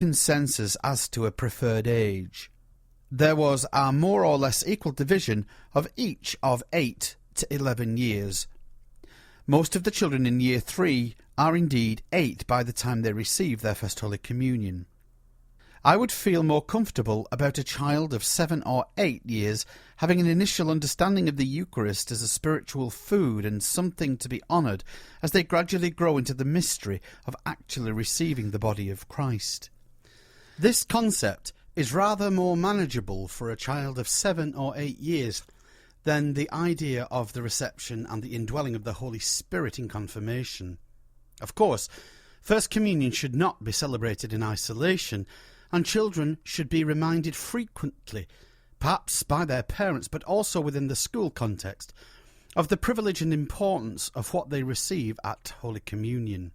consensus as to a preferred age. There was a more or less equal division of each of 8 to 11 years. Most of the children in Year 3 are indeed 8 by the time they receive their First Holy Communion. I would feel more comfortable about a child of 7 or 8 years having an initial understanding of the Eucharist as a spiritual food and something to be honoured as they gradually grow into the mystery of actually receiving the body of Christ. This concept is rather more manageable for a child of 7 or 8 years than the idea of the reception and the indwelling of the Holy Spirit in confirmation. Of course, First Communion should not be celebrated in isolation, and children should be reminded frequently, perhaps by their parents, but also within the school context, of the privilege and importance of what they receive at Holy Communion.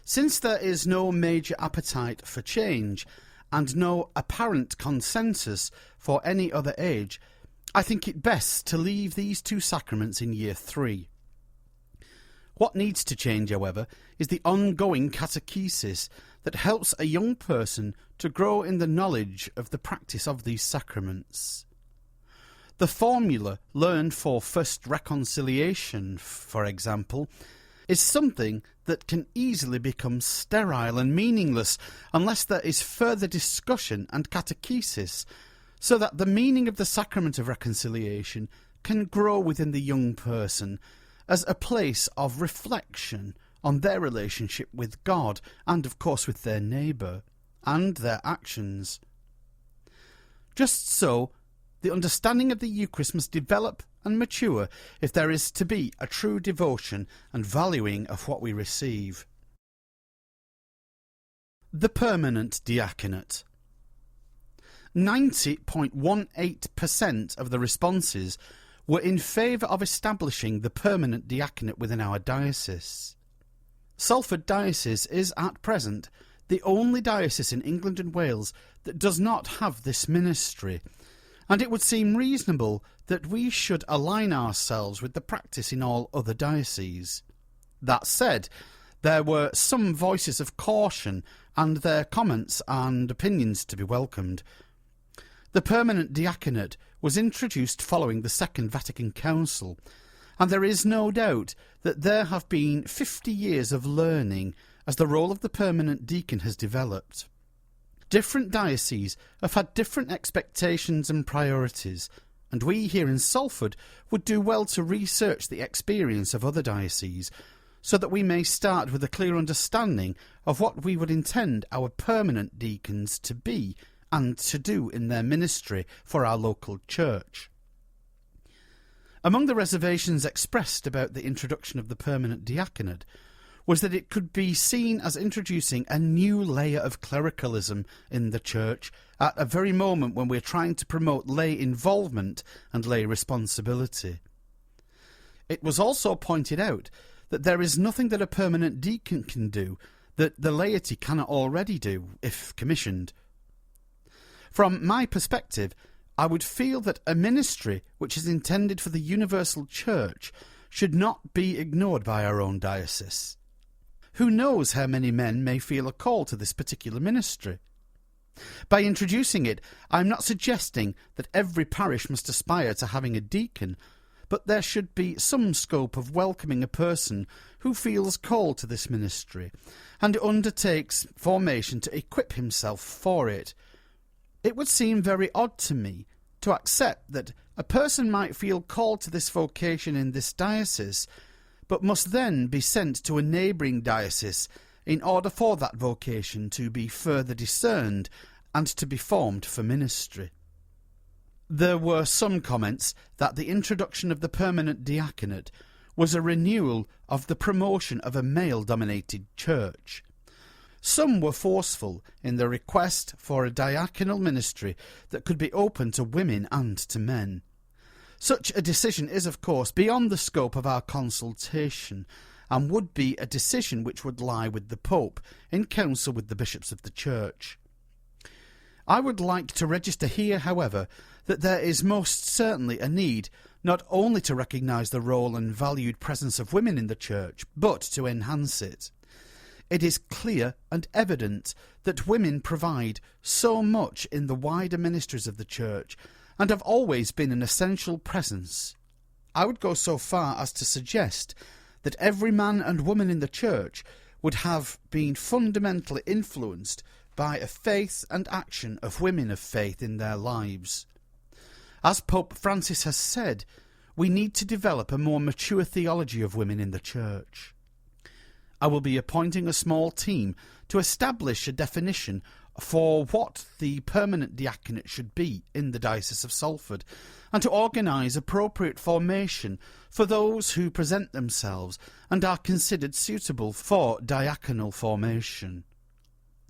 Since there is no major appetite for change and no apparent consensus for any other age, I think it best to leave these 2 sacraments in Year 3. What needs to change, however, is the ongoing catechesis that helps a young person to grow in the knowledge of the practice of these sacraments. The formula learned for first reconciliation, for example, is something that can easily become sterile and meaningless unless there is further discussion and catechesis, so that the meaning of the sacrament of reconciliation can grow within the young person as a place of reflection on their relationship with God and, of course, with their neighbour and their actions. Just so, the understanding of the Eucharist must develop and mature if there is to be a true devotion and valuing of what we receive. The permanent diaconate. 90.18% of the responses were in favour of establishing the permanent diaconate within our diocese. Salford Diocese is at present the only diocese in England and Wales that does not have this ministry, and it would seem reasonable that we should align ourselves with the practice in all other dioceses. That said, there were some voices of caution, and their comments and opinions to be welcomed. The permanent diaconate was introduced following the Second Vatican Council, and there is no doubt that there have been 50 years of learning as the role of the permanent deacon has developed. Different dioceses have had different expectations and priorities, and we here in Salford would do well to research the experience of other dioceses, so that we may start with a clear understanding of what we would intend our permanent deacons to be and to do in their ministry for our local church. Among the reservations expressed about the introduction of the permanent diaconate was that it could be seen as introducing a new layer of clericalism in the church at a very moment when we're trying to promote lay involvement and lay responsibility. It was also pointed out that there is nothing that a permanent deacon can do that the laity cannot already do, if commissioned. From my perspective, I would feel that a ministry which is intended for the universal church should not be ignored by our own diocese. Who knows how many men may feel a call to this particular ministry? By introducing it, I am not suggesting that every parish must aspire to having a deacon, but there should be some scope of welcoming a person who feels called to this ministry and undertakes formation to equip himself for it. It would seem very odd to me to accept that a person might feel called to this vocation in this diocese, but must then be sent to a neighbouring diocese in order for that vocation to be further discerned and to be formed for ministry. There were some comments that the introduction of the permanent diaconate was a renewal of the promotion of a male-dominated church. Some were forceful in their request for a diaconal ministry that could be open to women and to men. Such a decision is, of course, beyond the scope of our consultation, and would be a decision which would lie with the Pope in council with the bishops of the Church. I would like to register here, however, that there is most certainly a need not only to recognise the role and valued presence of women in the Church, but to enhance it. it is clear and evident that women provide so much in the wider ministries of the Church and have always been an essential presence. I would go so far as to suggest that every man and woman in the Church would have been fundamentally influenced by a faith and action of women of faith in their lives. As Pope Francis has said, we need to develop a more mature theology of women in the Church. I will be appointing a small team to establish a definition for what the permanent diaconate should be in the Diocese of Salford, and to organise appropriate formation for those who present themselves and are considered suitable for diaconal formation.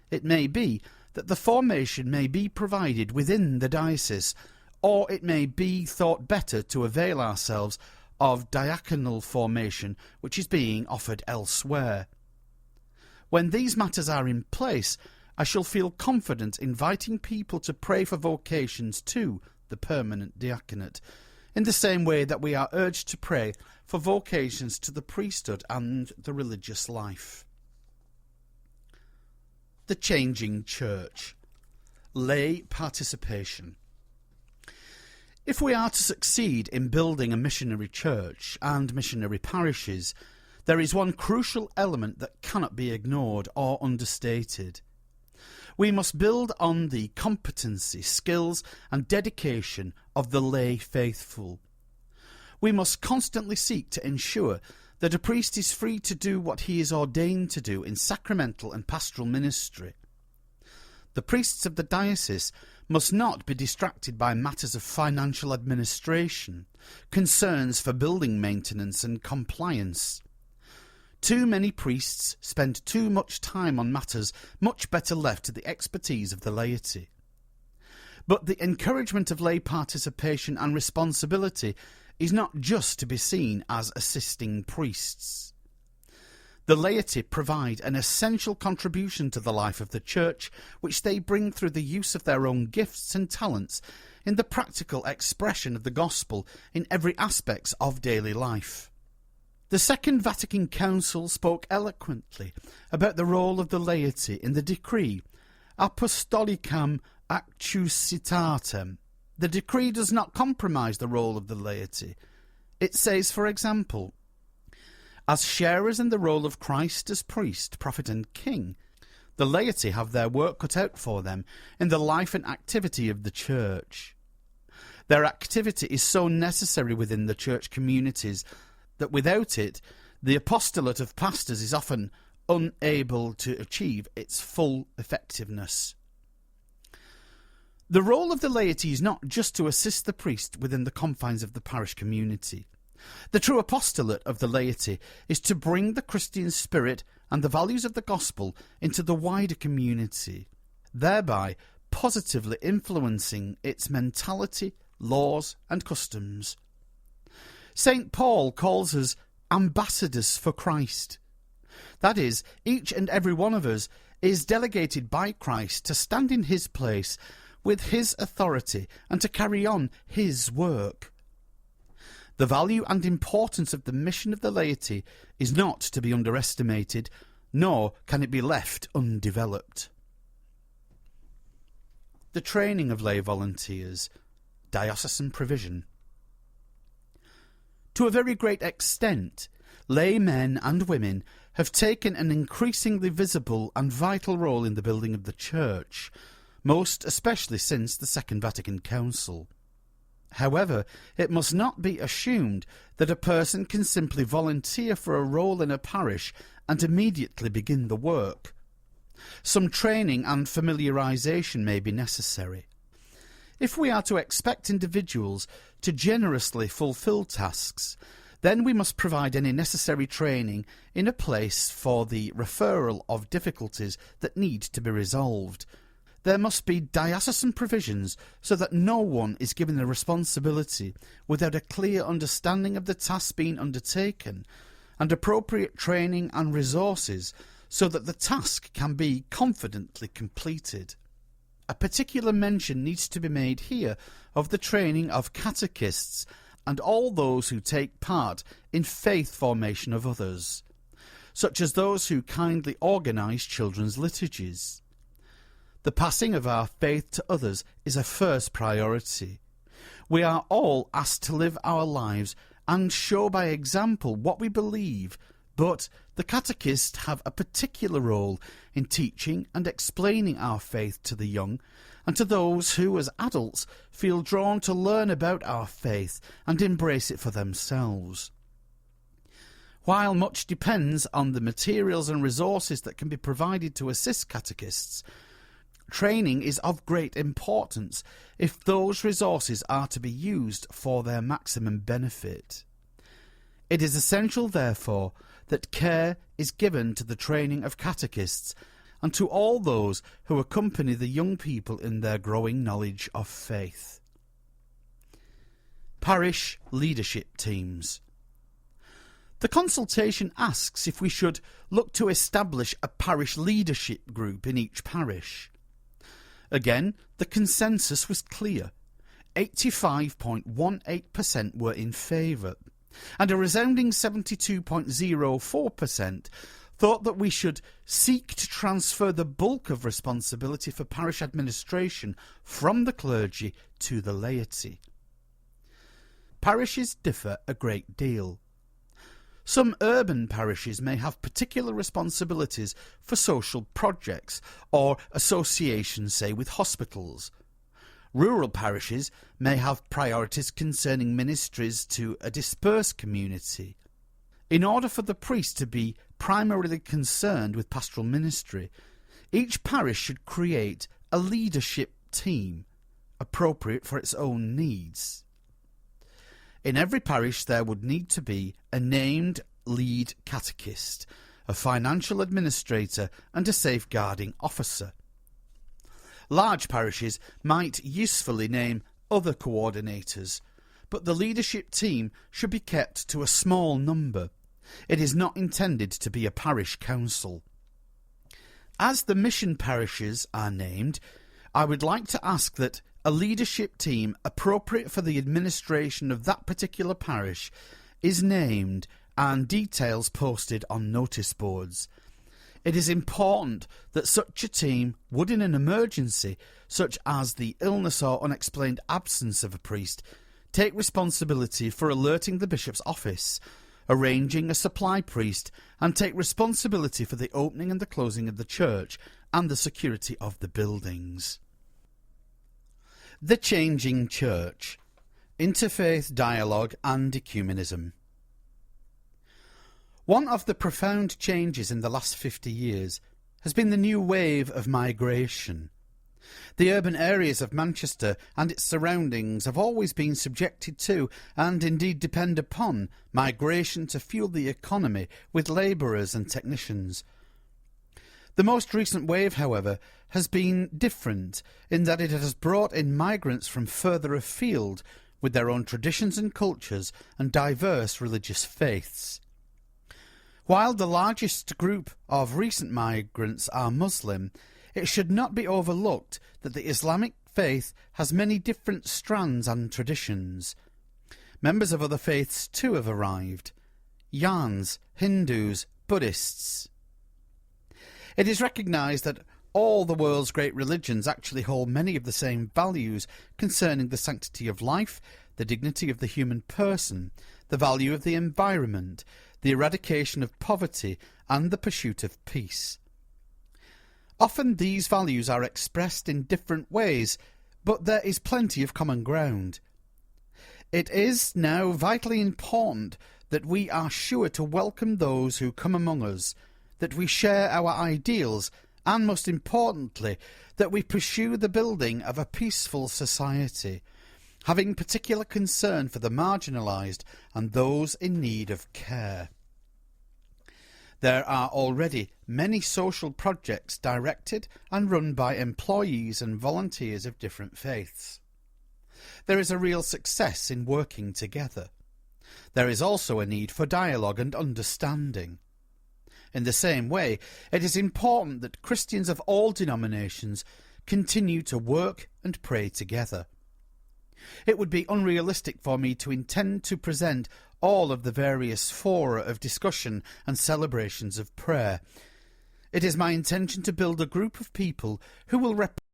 It may be that the formation may be provided within the diocese, or it may be thought better to avail ourselves of diaconal formation which is being offered elsewhere. When these matters are in place, I shall feel confident inviting people to pray for vocations to the permanent diaconate, in the same way that we are urged to pray for vocations to the priesthood and the religious life. The changing church. Lay participation. If we are to succeed in building a missionary church and missionary parishes, there is one crucial element that cannot be ignored or understated. We must build on the competency, skills and dedication of the lay faithful. We must constantly seek to ensure that a priest is free to do what he is ordained to do in sacramental and pastoral ministry. The priests of the diocese must not be distracted by matters of financial administration, concerns for building maintenance and compliance. Too many priests spend too much time on matters much better left to the expertise of the laity. But the encouragement of lay participation and responsibility is not just to be seen as assisting priests. The laity provide an essential contribution to the life of the Church, which they bring through the use of their own gifts and talents in the practical expression of the gospel in every aspect of daily life. The Second Vatican Council spoke eloquently about the role of the laity in the decree Apostolicam Actuositatem. The decree does not compromise the role of the laity. It says, for example, as sharers in the role of Christ as priest, prophet and king, the laity have their work cut out for them in the life and activity of the Church. Their activity is so necessary within the Church communities that without it, the apostolate of pastors is often unable to achieve its full effectiveness. The role of the laity is not just to assist the priest within the confines of the parish community. The true apostolate of the laity is to bring the Christian spirit and the values of the gospel into the wider community, thereby positively influencing its mentality, laws and customs. St. Paul calls us ambassadors for Christ. That is, each and every one of us is delegated by Christ to stand in his place with his authority and to carry on his work. The value and importance of the mission of the laity is not to be underestimated, nor can it be left undeveloped. The training of lay volunteers, diocesan provision. To a very great extent, lay men and women have taken an increasingly visible and vital role in the building of the Church, most especially since the Second Vatican Council. However, it must not be assumed that a person can simply volunteer for a role in a parish and immediately begin the work. Some training and familiarisation may be necessary. If we are to expect individuals to generously fulfil tasks, then we must provide any necessary training in a place for the referral of difficulties that need to be resolved. There must be diocesan provisions so that no one is given a responsibility without a clear understanding of the task being undertaken, and appropriate training and resources so that the task can be confidently completed. A particular mention needs to be made here of the training of catechists and all those who take part in faith formation of others. such as those who kindly organise children's liturgies. The passing of our faith to others is a first priority. We are all asked to live our lives and show by example what we believe, but the catechists have a particular role in teaching and explaining our faith to the young and to those who, as adults, feel drawn to learn about our faith and embrace it for themselves. While much depends on the materials and resources that can be provided to assist catechists, training is of great importance if those resources are to be used for their maximum benefit. It is essential, therefore, that care is given to the training of catechists and to all those who accompany the young people in their growing knowledge of faith. Parish leadership teams. The consultation asks if we should look to establish a parish leadership group in each parish. Again, the consensus was clear. 85.18% were in favour, and a resounding 72.04% thought that we should seek to transfer the bulk of responsibility for parish administration from the clergy to the laity. Parishes differ a great deal. Some urban parishes may have particular responsibilities for social projects or associations, say, with hospitals. Rural parishes may have priorities concerning ministries to a dispersed community. In order for the priest to be primarily concerned with pastoral ministry, each parish should create a leadership team appropriate for its own needs. In every parish there would need to be a named lead catechist, a financial administrator and a safeguarding officer. Large parishes might usefully name other coordinators, but the leadership team should be kept to a small number. It is not intended to be a parish council. As the mission parishes are named, I would like to ask that a leadership team appropriate for the administration of that particular parish is named and details posted on notice boards. It is important that such a team would, in an emergency, such as the illness or unexplained absence of a priest, take responsibility for alerting the bishop's office, arranging a supply priest, and take responsibility for the opening and the closing of the church and the security of the buildings. The Changing Church. Interfaith Dialogue and Ecumenism. One of the profound changes in the last 50 years has been the new wave of migration. The urban areas of Manchester and its surroundings have always been subjected to, and indeed depend upon, migration to fuel the economy with labourers and technicians. The most recent wave, however, has been different in that it has brought in migrants from further afield with their own traditions and cultures and diverse religious faiths. While the largest group of recent migrants are Muslim, it should not be overlooked that the Islamic faith has many different strands and traditions. Members of other faiths too have arrived. Yans, Hindus, Buddhists. It is recognised that all the world's great religions actually hold many of the same values concerning the sanctity of life, the dignity of the human person, the value of the environment, the eradication of poverty, and the pursuit of peace. Often these values are expressed in different ways, but there is plenty of common ground. It is now vitally important that we are sure to welcome those who come among us, that we share our ideals, and most importantly, that we pursue the building of a peaceful society, having particular concern for the marginalised and those in need of care. There are already many social projects directed and run by employees and volunteers of different faiths. There is a real success in working together. There is also a need for dialogue and understanding. In the same way, it is important that Christians of all denominations continue to work and pray together. It would be unrealistic for me to intend to present all of the various fora of discussion and celebrations of prayer. It is my intention to build a group of people who will represent